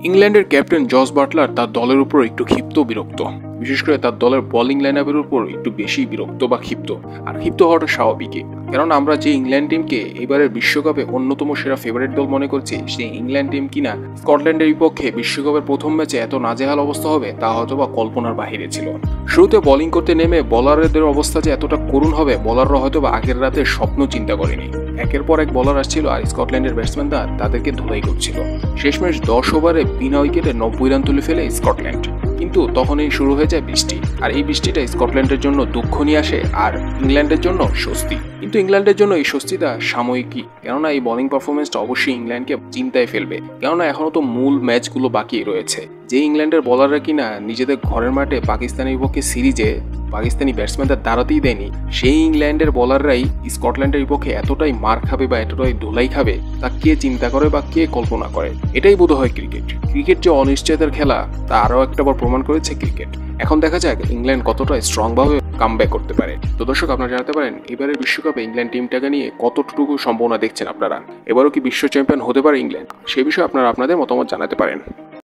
ইংল্যান্ডের captain Jos Buttler তার দলের উপর একটু ক্ষিপ্ত বিরক্ত, বিশেষ করে তার দলের বোলিং লাইনআপের উপর একটু বেশি বিরক্ত বা ক্ষিপ্ত। আর ক্ষিপ্ত হওয়াটা স্বাভাবিকই, কারণ আমরা যে ইংল্যান্ড টিমকে এবারের বিশ্বকাপে অন্যতম সেরা ফেভারিট দল মনে করছি, সেই ইংল্যান্ড টিম কিনা স্কটল্যান্ডের বিপক্ষে বিশ্বকাপের প্রথম ম্যাচে এত নাজেহাল অবস্থা হবে তা হয়তো বা কল্পনার বাহিরে ছিল। শুরুতে বোলিং করতে নেমে বোলারদের অবস্থা যে এতটা করুণ হবে বলাররা হয়তো বা আগের রাতে স্বপ্ন চিন্তা করেনি। একের পর এক বোলার আসছিল আর স্কটল্যান্ডের ব্যাটসম্যানরা তাদেরকে ধুলাই করছিল। শেষমেশ 10 ওভারে বিনা উইকেটে 90 রান তুলে ফেলে স্কটল্যান্ড। কিন্তু তখনই শুরু হয়ে যায় বৃষ্টি, আর এই বৃষ্টিটা স্কটল্যান্ডের জন্য দুঃখ নিয়ে আসে আর ইংল্যান্ডের জন্য স্বস্তি। কিন্তু ইংল্যান্ডের জন্য এই স্বস্তিটা সাময়িকই, কেননা এই বোলিং পারফরমেন্সটা অবশ্যই ইংল্যান্ডকে চিন্তায় ফেলবে, কেননা এখনো তো মূল ম্যাচগুলো বাকি রয়েছে। যে ইংল্যান্ডের বোলাররা কিনা নিজেদের ঘরের মাঠে পাকিস্তানের বিপক্ষে সিরিজে পাকিস্তানি ব্যাটসম্যানদের দাঁড়াতেই দেয়নি, সেই ইংল্যান্ডের বোলাররাই স্কটল্যান্ডের বিপক্ষে এতটাই মার খাবে বা এতটাই ধুলাই খাবে তা কে চিন্তা করে বা কে কল্পনা করে। এটাই বোধহয় ক্রিকেট। ক্রিকেট যে অনিশ্চয়তার খেলা তা আরও একটাবার প্রমাণ করেছে ক্রিকেট। এখন দেখা যাক ইংল্যান্ড কতটা স্ট্রংভাবে কামব্যাক করতে পারে। তো দর্শক, আপনারা জানাতে পারেন এবারের বিশ্বকাপে ইংল্যান্ড টিমটাকে নিয়ে কতটুকু সম্ভাবনা দেখছেন আপনারা। এবারও কি বিশ্ব চ্যাম্পিয়ন হতে পারে ইংল্যান্ড? সে বিষয়ে আপনারা আপনাদের মতামত জানাতে পারেন।